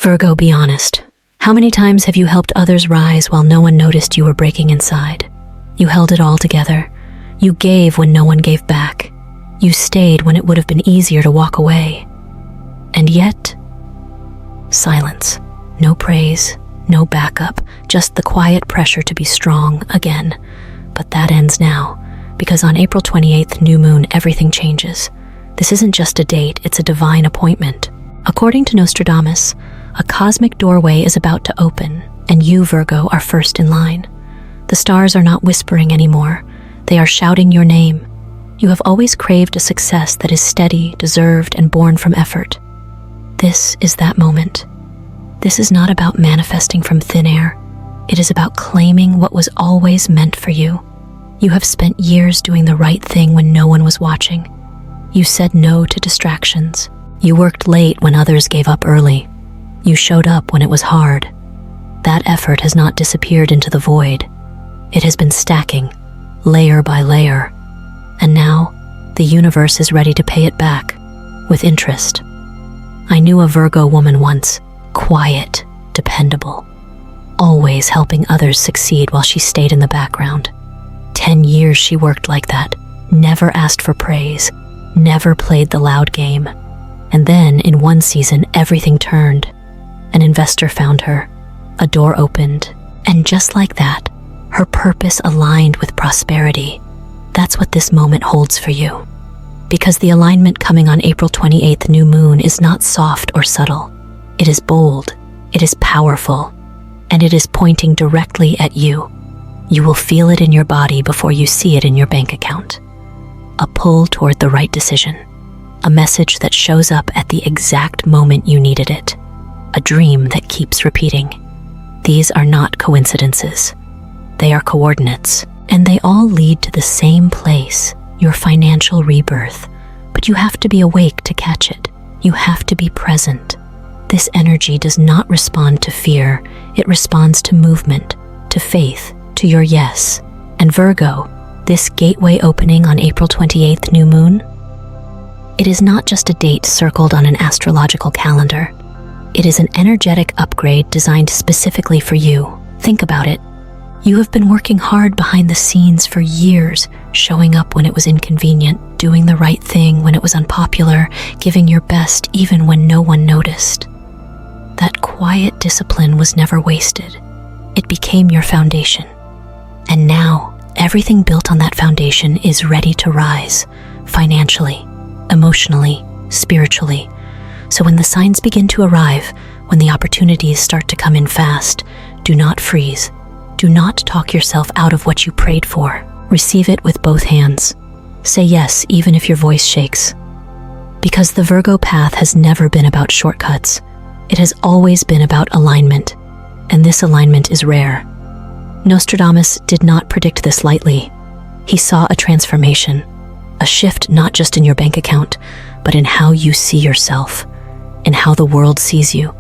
Virgo, be honest. How many times have you helped others rise while no one noticed you were breaking inside? You held it all together. You gave when no one gave back. You stayed when it would have been easier to walk away. And yet, silence. No praise, no backup, just the quiet pressure to be strong again. But that ends now, because on April 28th, new moon, everything changes. This isn't just a date, it's a divine appointment. According to Nostradamus, a cosmic doorway is about to open, and you, Virgo, are first in line. The stars are not whispering anymore. They are shouting your name. You have always craved a success that is steady, deserved, and born from effort. This is that moment. This is not about manifesting from thin air. It is about claiming what was always meant for you. You have spent years doing the right thing when no one was watching. You said no to distractions. You worked late when others gave up early. You showed up when it was hard. That effort has not disappeared into the void. It has been stacking, layer by layer. And now, the universe is ready to pay it back, with interest. I knew a Virgo woman once, quiet, dependable, always helping others succeed while she stayed in the background. 10 years she worked like that, never asked for praise, never played the loud game. And then, in one season, everything turned. An investor found her, a door opened, and just like that, her purpose aligned with prosperity. That's what this moment holds for you. Because the alignment coming on April 28th, new moon, is not soft or subtle. It is bold, it is powerful, and it is pointing directly at you. You will feel it in your body before you see it in your bank account. A pull toward the right decision. A message that shows up at the exact moment you needed it. A dream that keeps repeating. These are not coincidences. They are coordinates, and they all lead to the same place, your financial rebirth. But you have to be awake to catch it. You have to be present. This energy does not respond to fear. It responds to movement, to faith, to your yes. And Virgo, this gateway opening on April 28th, new moon, it is not just a date circled on an astrological calendar. It is an energetic upgrade designed specifically for you. Think about it. You have been working hard behind the scenes for years, showing up when it was inconvenient, doing the right thing when it was unpopular, giving your best even when no one noticed. That quiet discipline was never wasted. It became your foundation. And now, everything built on that foundation is ready to rise, financially, emotionally, spiritually. So when the signs begin to arrive, when the opportunities start to come in fast, do not freeze. Do not talk yourself out of what you prayed for. Receive it with both hands. Say yes, even if your voice shakes. Because the Virgo path has never been about shortcuts. It has always been about alignment, and this alignment is rare. Nostradamus did not predict this lightly. He saw a transformation, a shift not just in your bank account, but in how you see yourself, in how the world sees you,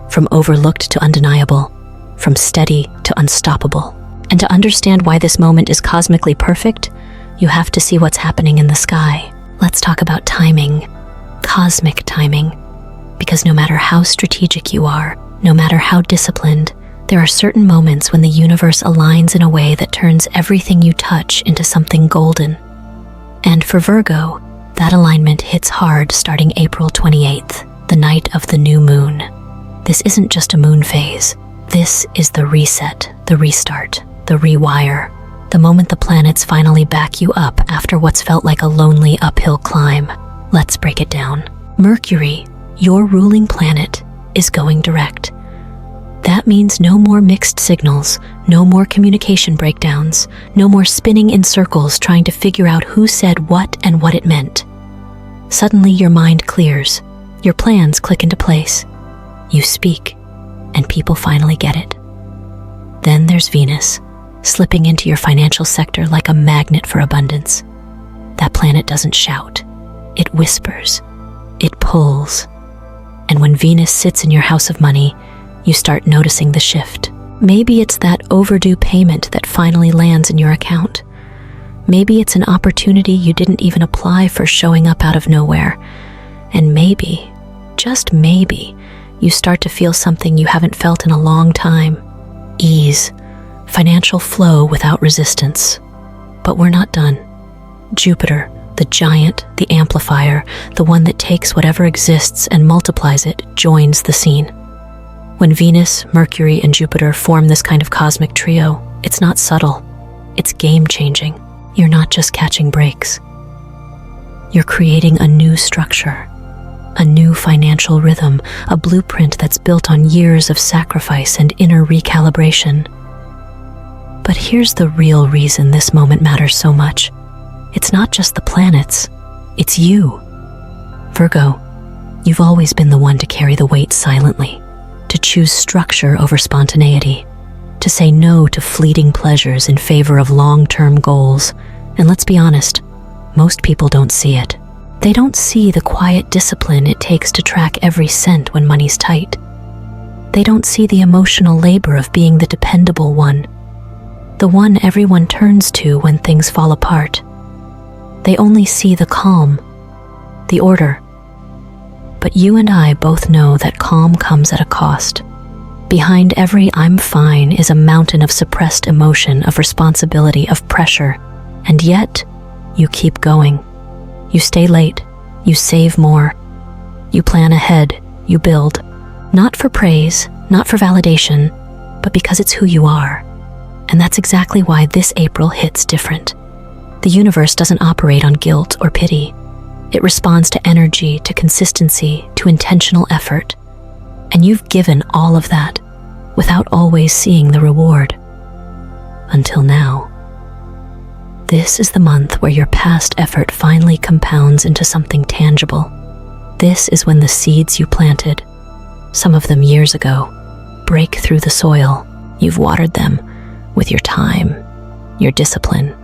from overlooked to undeniable, from steady to unstoppable. And to understand why this moment is cosmically perfect, you have to see what's happening in the sky. Let's talk about timing, cosmic timing, because no matter how strategic you are, no matter how disciplined, there are certain moments when the universe aligns in a way that turns everything you touch into something golden. And for Virgo, that alignment hits hard starting April 28th, the night of the new moon. This isn't just a moon phase. This is the reset, the restart, the rewire, the moment the planets finally back you up after what's felt like a lonely uphill climb. Let's break it down. Mercury, your ruling planet, is going direct. That means no more mixed signals, no more communication breakdowns, no more spinning in circles trying to figure out who said what and what it meant. Suddenly your mind clears, your plans click into place. You speak, and people finally get it. Then there's Venus, slipping into your financial sector like a magnet for abundance. That planet doesn't shout, it whispers, it pulls. And when Venus sits in your house of money, you start noticing the shift. Maybe it's that overdue payment that finally lands in your account. Maybe it's an opportunity you didn't even apply for showing up out of nowhere. And maybe, just maybe, you start to feel something you haven't felt in a long time. Ease, financial flow without resistance. But we're not done. Jupiter, the giant, the amplifier, the one that takes whatever exists and multiplies it, joins the scene. When Venus, Mercury, and Jupiter form this kind of cosmic trio, it's not subtle. It's game-changing. You're not just catching breaks. You're creating a new structure, a new financial rhythm, a blueprint that's built on years of sacrifice and inner recalibration. But here's the real reason this moment matters so much. It's not just the planets, it's you. Virgo, you've always been the one to carry the weight silently, to choose structure over spontaneity, to say no to fleeting pleasures in favor of long-term goals. And let's be honest, most people don't see it. They don't see the quiet discipline it takes to track every cent when money's tight. They don't see the emotional labor of being the dependable one, the one everyone turns to when things fall apart. They only see the calm, the order. But you and I both know that calm comes at a cost. Behind every "I'm fine" is a mountain of suppressed emotion, of responsibility, of pressure. And yet, you keep going. You stay late. You save more. You plan ahead. You build. Not for praise, not for validation, but because it's who you are. And that's exactly why this April hits different. The universe doesn't operate on guilt or pity. It responds to energy, to consistency, to intentional effort. And you've given all of that without always seeing the reward. Until now. This is the month where your past effort finally compounds into something tangible. This is when the seeds you planted, some of them years ago, break through the soil. You've watered them with your time, your discipline,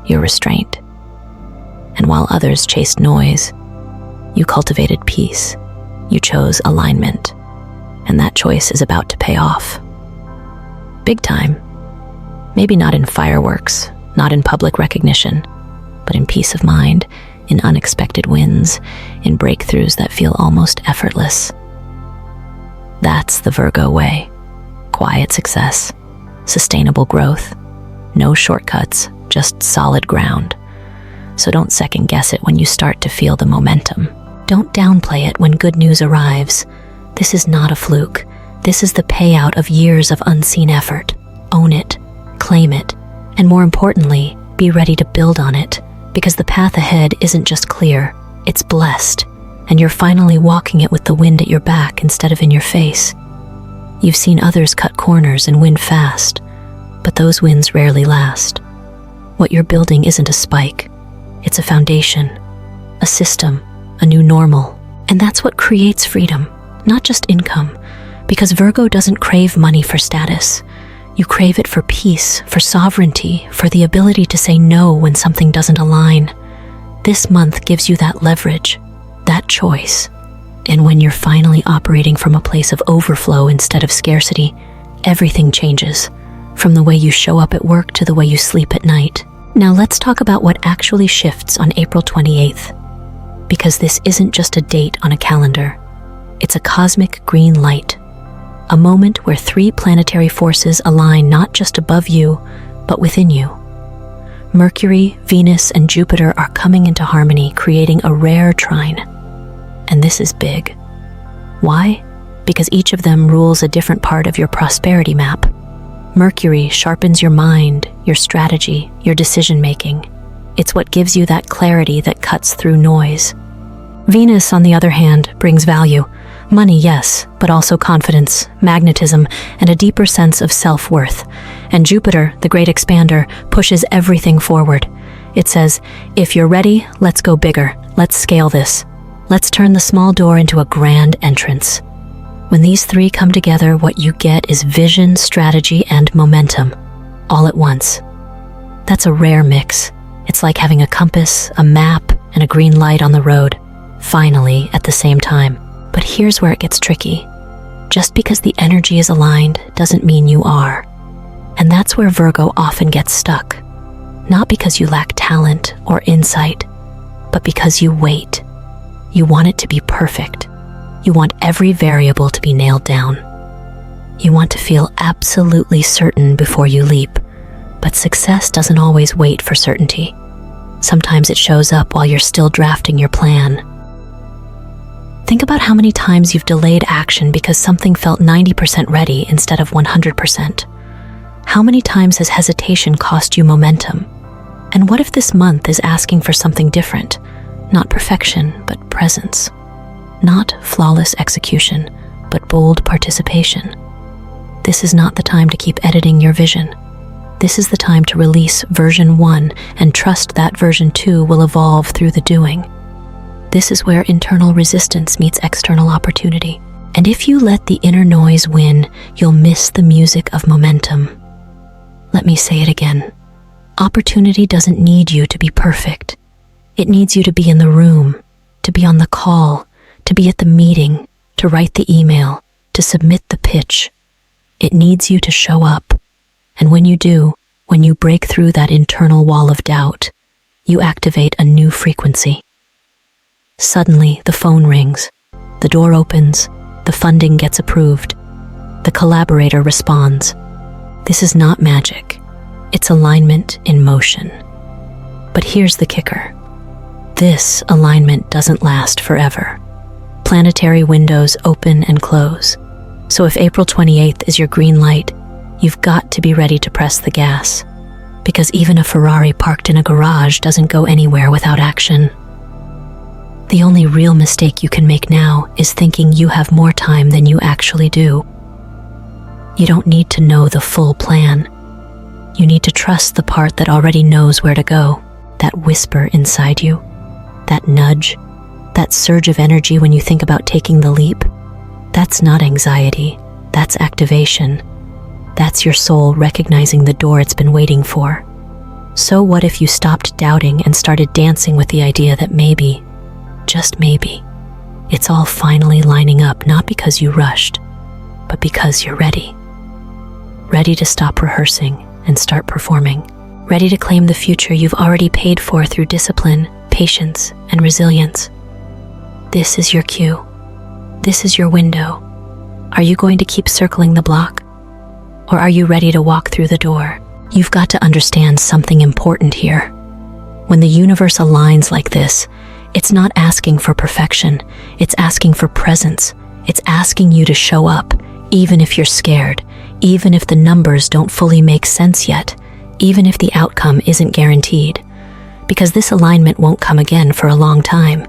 your restraint. And while others chased noise, you cultivated peace. You chose alignment. And that choice is about to pay off. Big time. Maybe not in fireworks, not in public recognition, but in peace of mind, in unexpected wins, in breakthroughs that feel almost effortless. That's the Virgo way. Quiet success, sustainable growth, no shortcuts, just solid ground. So don't second guess it when you start to feel the momentum. Don't downplay it when good news arrives. This is not a fluke. This is the payout of years of unseen effort. Own it, claim it, and more importantly, be ready to build on it, because the path ahead isn't just clear, it's blessed, and you're finally walking it with the wind at your back instead of in your face. You've seen others cut corners and win fast, but those wins rarely last. What you're building isn't a spike, it's a foundation, a system, a new normal, and that's what creates freedom, not just income, because Virgo doesn't crave money for status. You crave it for peace, for sovereignty, for the ability to say no when something doesn't align. This month gives you that leverage, that choice. And when you're finally operating from a place of overflow instead of scarcity, everything changes, from the way you show up at work to the way you sleep at night. Now let's talk about what actually shifts on April 28th. Because this isn't just a date on a calendar. It's a cosmic green light. A moment where three planetary forces align not just above you, but within you. Mercury, Venus, and Jupiter are coming into harmony, creating a rare trine. And this is big. Why? Because each of them rules a different part of your prosperity map. Mercury sharpens your mind, your strategy, your decision-making. It's what gives you that clarity that cuts through noise. Venus, on the other hand, brings value. Money, yes, but also confidence, magnetism, and a deeper sense of self-worth. And Jupiter, the great expander, pushes everything forward. It says, if you're ready, let's go bigger. Let's scale this. Let's turn the small door into a grand entrance. When these three come together, what you get is vision, strategy, and momentum, all at once. That's a rare mix. It's like having a compass, a map, and a green light on the road, finally at the same time. But here's where it gets tricky. Just because the energy is aligned doesn't mean you are. And that's where Virgo often gets stuck. Not because you lack talent or insight, but because you wait. You want it to be perfect. You want every variable to be nailed down. You want to feel absolutely certain before you leap, but success doesn't always wait for certainty. Sometimes it shows up while you're still drafting your plan. Think about how many times you've delayed action because something felt 90% ready instead of 100%. How many times has hesitation cost you momentum? And what if this month is asking for something different? Not perfection, but presence. Not flawless execution, but bold participation. This is not the time to keep editing your vision. This is the time to release version 1 and trust that version 2 will evolve through the doing. This is where internal resistance meets external opportunity. And if you let the inner noise win, you'll miss the music of momentum. Let me say it again. Opportunity doesn't need you to be perfect. It needs you to be in the room, to be on the call, to be at the meeting, to write the email, to submit the pitch. It needs you to show up. And when you do, when you break through that internal wall of doubt, you activate a new frequency. Suddenly, the phone rings, the door opens, the funding gets approved, the collaborator responds. This is not magic. It's alignment in motion. But here's the kicker. This alignment doesn't last forever. Planetary windows open and close. So if April 28th is your green light, you've got to be ready to press the gas. Because even a Ferrari parked in a garage doesn't go anywhere without action. The only real mistake you can make now is thinking you have more time than you actually do. You don't need to know the full plan. You need to trust the part that already knows where to go, that whisper inside you, that nudge, that surge of energy when you think about taking the leap. That's not anxiety, that's activation. That's your soul recognizing the door it's been waiting for. So what if you stopped doubting and started dancing with the idea that maybe, just maybe, it's all finally lining up, not because you rushed, but because you're ready. Ready to stop rehearsing and start performing. Ready to claim the future you've already paid for through discipline, patience, and resilience. This is your cue. This is your window. Are you going to keep circling the block? Or are you ready to walk through the door? You've got to understand something important here. When the universe aligns like this, it's not asking for perfection. It's asking for presence. It's asking you to show up, even if you're scared, even if the numbers don't fully make sense yet, even if the outcome isn't guaranteed. Because this alignment won't come again for a long time.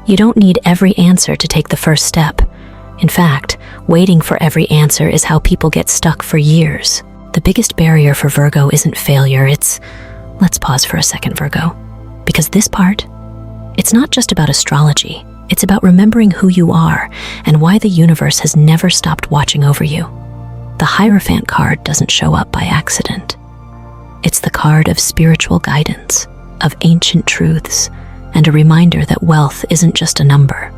You don't need every answer to take the first step. In fact, waiting for every answer is how people get stuck for years. The biggest barrier for Virgo isn't failure, it's... Let's pause for a second, Virgo. Because this part, it's not just about astrology. It's about remembering who you are and why the universe has never stopped watching over you. The Hierophant card doesn't show up by accident. It's the card of spiritual guidance, of ancient truths, and a reminder that wealth isn't just a number.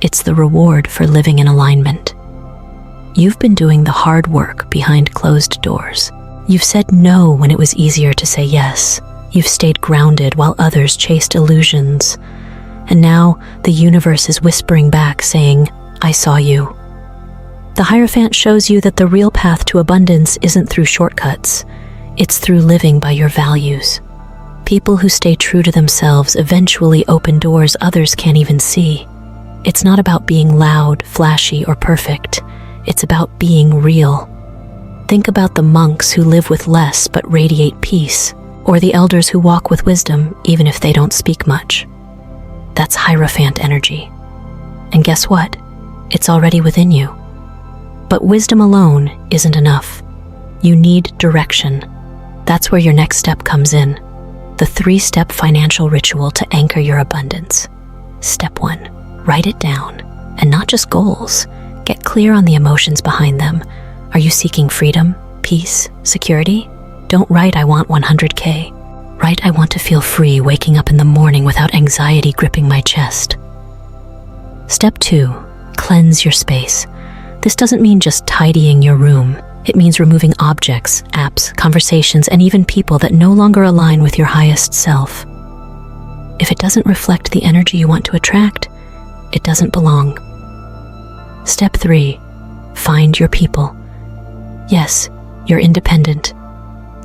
It's the reward for living in alignment. You've been doing the hard work behind closed doors. You've said no when it was easier to say yes. You've stayed grounded while others chased illusions. And now the universe is whispering back saying, I saw you. The Hierophant shows you that the real path to abundance isn't through shortcuts. It's through living by your values. People who stay true to themselves eventually open doors others can't even see. It's not about being loud, flashy, or perfect. It's about being real. Think about the monks who live with less but radiate peace, or the elders who walk with wisdom even if they don't speak much. That's Hierophant energy. And guess what? It's already within you. But wisdom alone isn't enough. You need direction. That's where your next step comes in. The 3-step financial ritual to anchor your abundance. Step 1, write it down. And not just goals. Get clear on the emotions behind them. Are you seeking freedom, peace, security? Don't write, I want 100K. Write, I want to feel free waking up in the morning without anxiety gripping my chest. Step 2, cleanse your space. This doesn't mean just tidying your room. It means removing objects, apps, conversations, and even people that no longer align with your highest self. If it doesn't reflect the energy you want to attract, it doesn't belong. Step 3. Find your people. Yes, you're independent.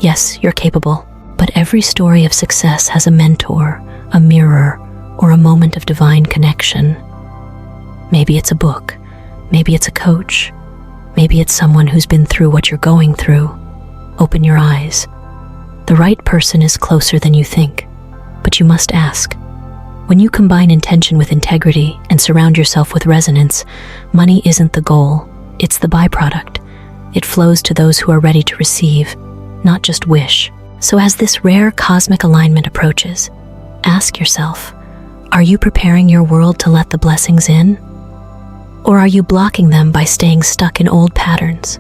Yes, you're capable. But every story of success has a mentor, a mirror, or a moment of divine connection. Maybe it's a book. Maybe it's a coach. Maybe it's someone who's been through what you're going through. Open your eyes. The right person is closer than you think, but you must ask. When you combine intention with integrity and surround yourself with resonance, money isn't the goal, it's the byproduct. It flows to those who are ready to receive, not just wish. So as this rare cosmic alignment approaches, ask yourself, are you preparing your world to let the blessings in? Or are you blocking them by staying stuck in old patterns?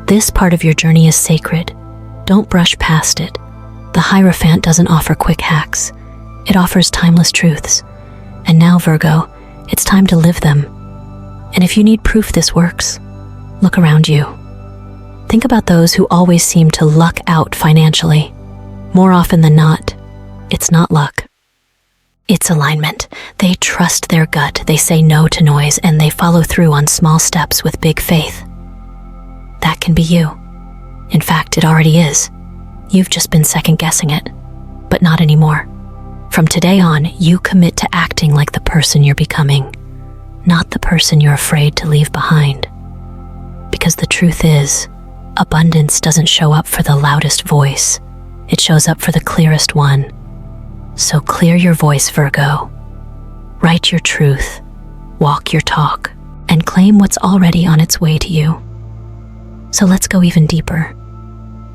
This part of your journey is sacred. Don't brush past it. The Hierophant doesn't offer quick hacks. It offers timeless truths. And now, Virgo, it's time to live them. And if you need proof this works, look around you. Think about those who always seem to luck out financially. More often than not, it's not luck. It's alignment. They trust their gut, they say no to noise, and they follow through on small steps with big faith. That can be you. In fact, it already is. You've just been second-guessing it, but not anymore. From today on, you commit to acting like the person you're becoming, not the person you're afraid to leave behind. Because the truth is, abundance doesn't show up for the loudest voice. It shows up for the clearest one. So clear your voice, Virgo. Write your truth, walk your talk, and claim what's already on its way to you. So let's go even deeper.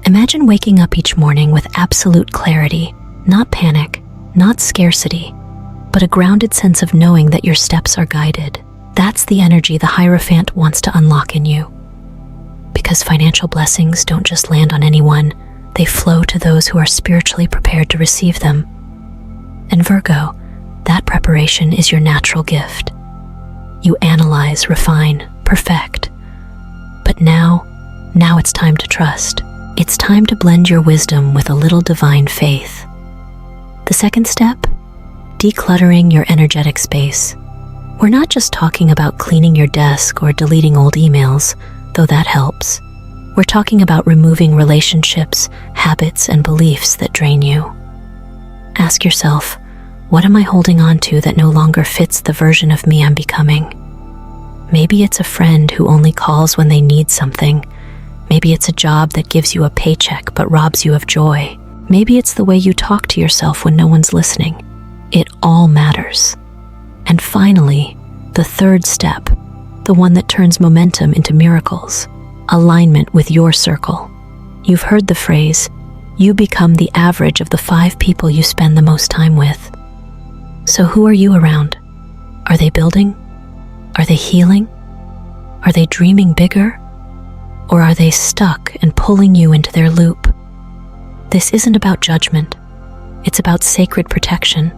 Imagine waking up each morning with absolute clarity, not panic, not scarcity, but a grounded sense of knowing that your steps are guided. That's the energy the Hierophant wants to unlock in you. Because financial blessings don't just land on anyone, they flow to those who are spiritually prepared to receive them. And Virgo, that preparation is your natural gift. You analyze, refine, perfect. But now it's time to trust. It's time to blend your wisdom with a little divine faith. The second step, decluttering your energetic space. We're not just talking about cleaning your desk or deleting old emails, though that helps. We're talking about removing relationships, habits, and beliefs that drain you. Ask yourself, what am I holding on to that no longer fits the version of me I'm becoming? Maybe it's a friend who only calls when they need something. Maybe it's a job that gives you a paycheck but robs you of joy. Maybe it's the way you talk to yourself when no one's listening. It all matters. And finally, the third step, the one that turns momentum into miracles, alignment with your circle. You've heard the phrase, you become the average of the 5 people you spend the most time with. So who are you around? Are they building? Are they healing? Are they dreaming bigger? Or are they stuck and pulling you into their loop? This isn't about judgment. It's about sacred protection.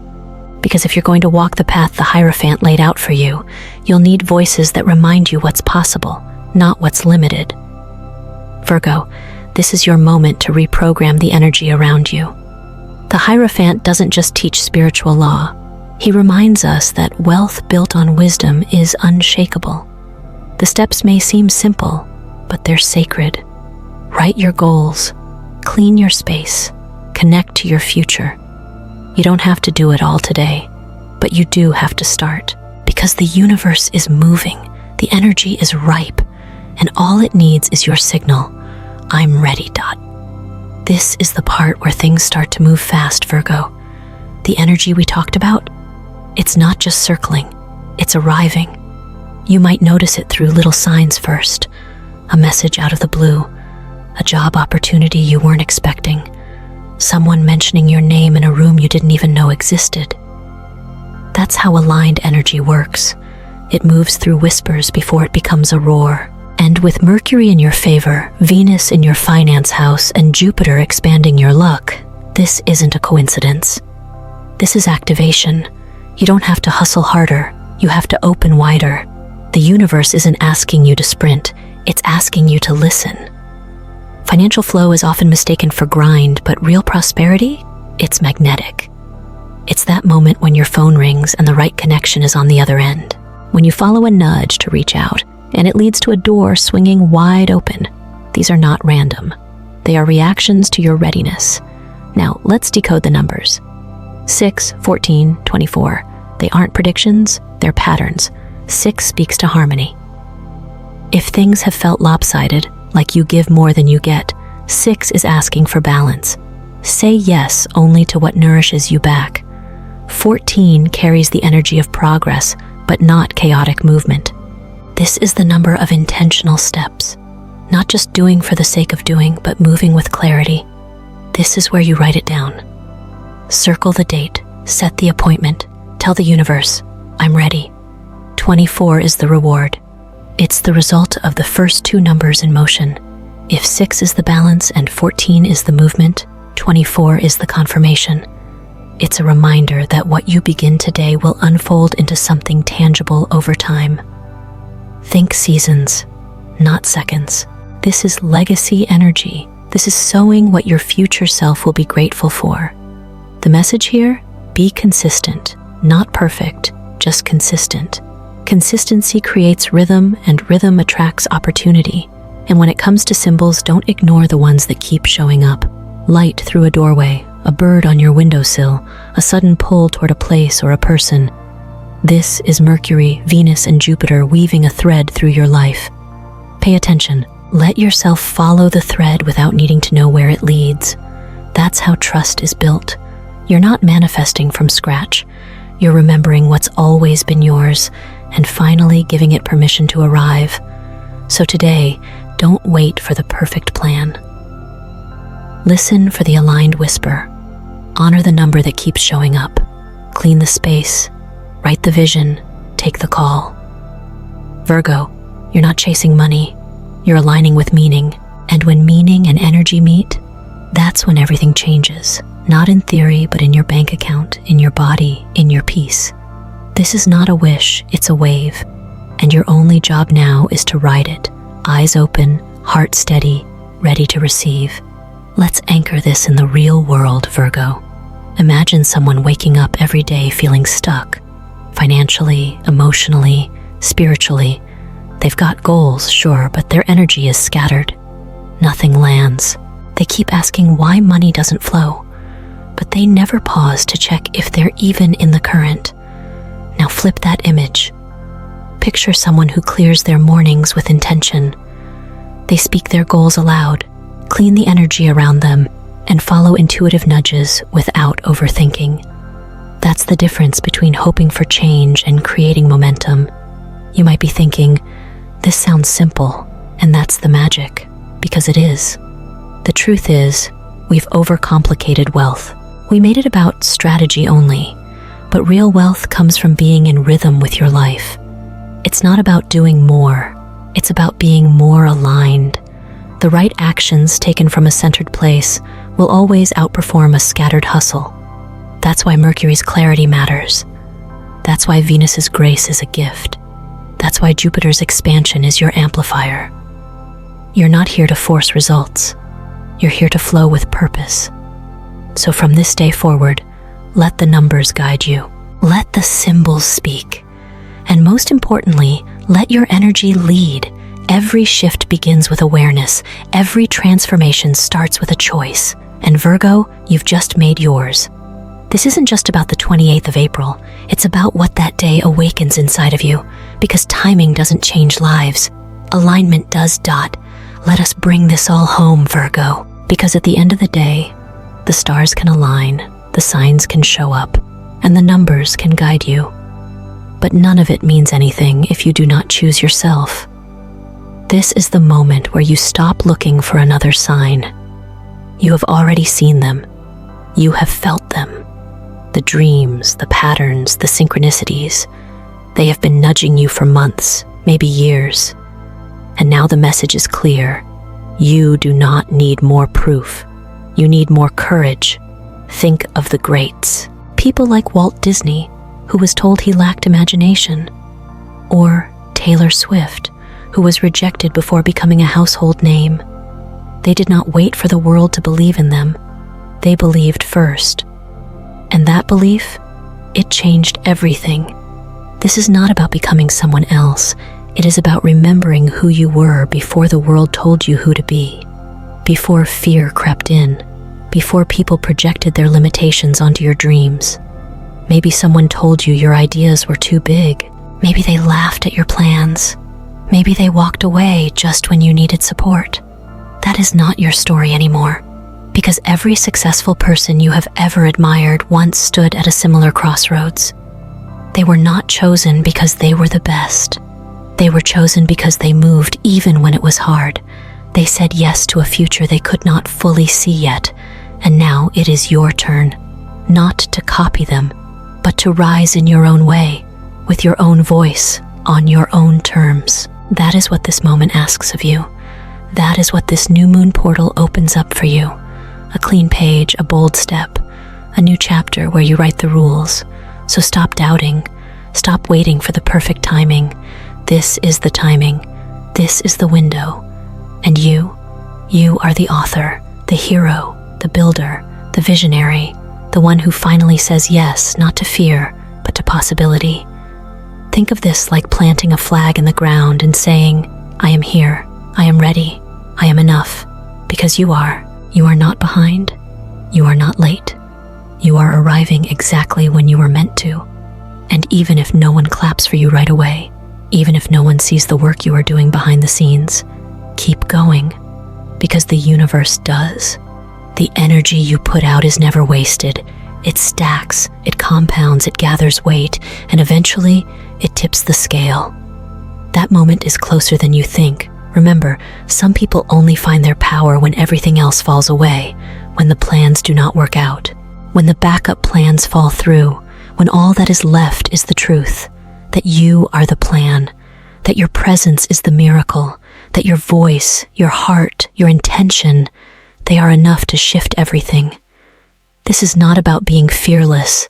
Because if you're going to walk the path the Hierophant laid out for you, you'll need voices that remind you what's possible, not what's limited. Virgo, this is your moment to reprogram the energy around you. The Hierophant doesn't just teach spiritual law. He reminds us that wealth built on wisdom is unshakable. The steps may seem simple, but they're sacred. Write your goals, clean your space, connect to your future. You don't have to do it all today, but you do have to start. Because the universe is moving, the energy is ripe, and all it needs is your signal. I'm ready. This is the part where things start to move fast, Virgo. The energy we talked about, it's not just circling, it's arriving. You might notice it through little signs first. A message out of the blue, a job opportunity you weren't expecting, someone mentioning your name in a room you didn't even know existed. That's how aligned energy works. It moves through whispers before it becomes a roar. And with Mercury in your favor, Venus in your finance house, and Jupiter expanding your luck, this isn't a coincidence. This is activation. You don't have to hustle harder. You have to open wider. The universe isn't asking you to sprint. It's asking you to listen. Financial flow is often mistaken for grind, but real prosperity, it's magnetic. It's that moment when your phone rings and the right connection is on the other end. when you follow a nudge to reach out, and it leads to a door swinging wide open. These are not random. They are reactions to your readiness. Now, let's decode the numbers. 6, 14, 24. They aren't predictions, they're patterns. 6 speaks to harmony. If things have felt lopsided, like you give more than you get, 6 is asking for balance. Say yes only to what nourishes you back. 14 carries the energy of progress, but not chaotic movement. This is the number of intentional steps, not just doing for the sake of doing, but moving with clarity. This is where you write it down. Circle the date, set the appointment, tell the universe, I'm ready. 24 is the reward. It's the result of the first 2 numbers in motion. If 6 is the balance and 14 is the movement, 24 is the confirmation. It's a reminder that what you begin today will unfold into something tangible over time. Think seasons, not seconds. This is legacy energy. This is sowing what your future self will be grateful for. The message here? Be consistent, not perfect, just consistent. Consistency creates rhythm, and rhythm attracts opportunity. And when it comes to symbols, don't ignore the ones that keep showing up. Light through a doorway, a bird on your windowsill, a sudden pull toward a place or a person. This is Mercury, Venus, and Jupiter weaving a thread through your life. Pay attention. Let yourself follow the thread without needing to know where it leads. That's how trust is built. You're not manifesting from scratch. You're remembering what's always been yours and finally giving it permission to arrive. So today, don't wait for the perfect plan. Listen for the aligned whisper. Honor the number that keeps showing up. Clean the space. Write the vision. Take the call. Virgo, you're not chasing money. You're aligning with meaning. And when meaning and energy meet, that's when everything changes. Not in theory, but in your bank account, in your body, in your peace. This is not a wish, it's a wave. And your only job now is to ride it. Eyes open, heart steady, ready to receive. Let's anchor this in the real world, Virgo. Imagine someone waking up every day feeling stuck. Financially, emotionally, spiritually. They've got goals, sure, but their energy is scattered. Nothing lands. They keep asking why money doesn't flow, but they never pause to check if they're even in the current. Now flip that image. Picture someone who clears their mornings with intention. They speak their goals aloud, clean the energy around them, and follow intuitive nudges without overthinking. That's the difference between hoping for change and creating momentum. You might be thinking, this sounds simple, and that's the magic, because it is. The truth is, we've overcomplicated wealth. We made it about strategy only, but real wealth comes from being in rhythm with your life. It's not about doing more, it's about being more aligned. The right actions taken from a centered place will always outperform a scattered hustle. That's why Mercury's clarity matters. That's why Venus's grace is a gift. That's why Jupiter's expansion is your amplifier. You're not here to force results. You're here to flow with purpose. So from this day forward, let the numbers guide you. Let the symbols speak. And most importantly, let your energy lead. Every shift begins with awareness. Every transformation starts with a choice. And Virgo, you've just made yours. This isn't just about the 28th of April. It's about what that day awakens inside of you. Because timing doesn't change lives. Alignment does. Let us bring this all home, Virgo. Because at the end of the day, the stars can align, the signs can show up, and the numbers can guide you. But none of it means anything if you do not choose yourself. This is the moment where you stop looking for another sign. You have already seen them. You have felt them. The dreams, the patterns, the synchronicities. They have been nudging you for months, maybe years. And now the message is clear. You do not need more proof. You need more courage. Think of the greats. People like Walt Disney, who was told he lacked imagination. Or Taylor Swift, who was rejected before becoming a household name. They did not wait for the world to believe in them. They believed first. And that belief, it changed everything. This is not about becoming someone else. It is about remembering who you were before the world told you who to be, before fear crept in, before people projected their limitations onto your dreams. Maybe someone told you your ideas were too big. Maybe they laughed at your plans. Maybe they walked away just when you needed support. That is not your story anymore, because every successful person you have ever admired once stood at a similar crossroads. They were not chosen because they were the best. They were chosen because they moved even when it was hard. They said yes to a future they could not fully see yet, and now it is your turn, not to copy them, but to rise in your own way, with your own voice, on your own terms. That is what this moment asks of you. That is what this new moon portal opens up for you. A clean page, a bold step, a new chapter where you write the rules. So stop doubting, stop waiting for the perfect timing. This is the timing. This is the window. And you are the author, the hero, the builder, the visionary, the one who finally says yes, not to fear, but to possibility. Think of this like planting a flag in the ground and saying, I am here, I am ready, I am enough, because you are. You are not behind, you are not late. You are arriving exactly when you were meant to. And even if no one claps for you right away, even if no one sees the work you are doing behind the scenes, keep going, because the universe does. The energy you put out is never wasted. It stacks, it compounds, it gathers weight, and eventually it tips the scale. That moment is closer than you think. Remember, some people only find their power when everything else falls away, when the plans do not work out, when the backup plans fall through, when all that is left is the truth, that you are the plan, that your presence is the miracle, that your voice, your heart, your intention, they are enough to shift everything. This is not about being fearless.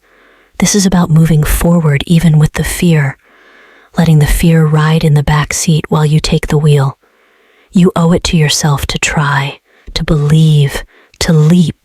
This is about moving forward even with the fear, letting the fear ride in the back seat while you take the wheel. You owe it to yourself to try, to believe, to leap,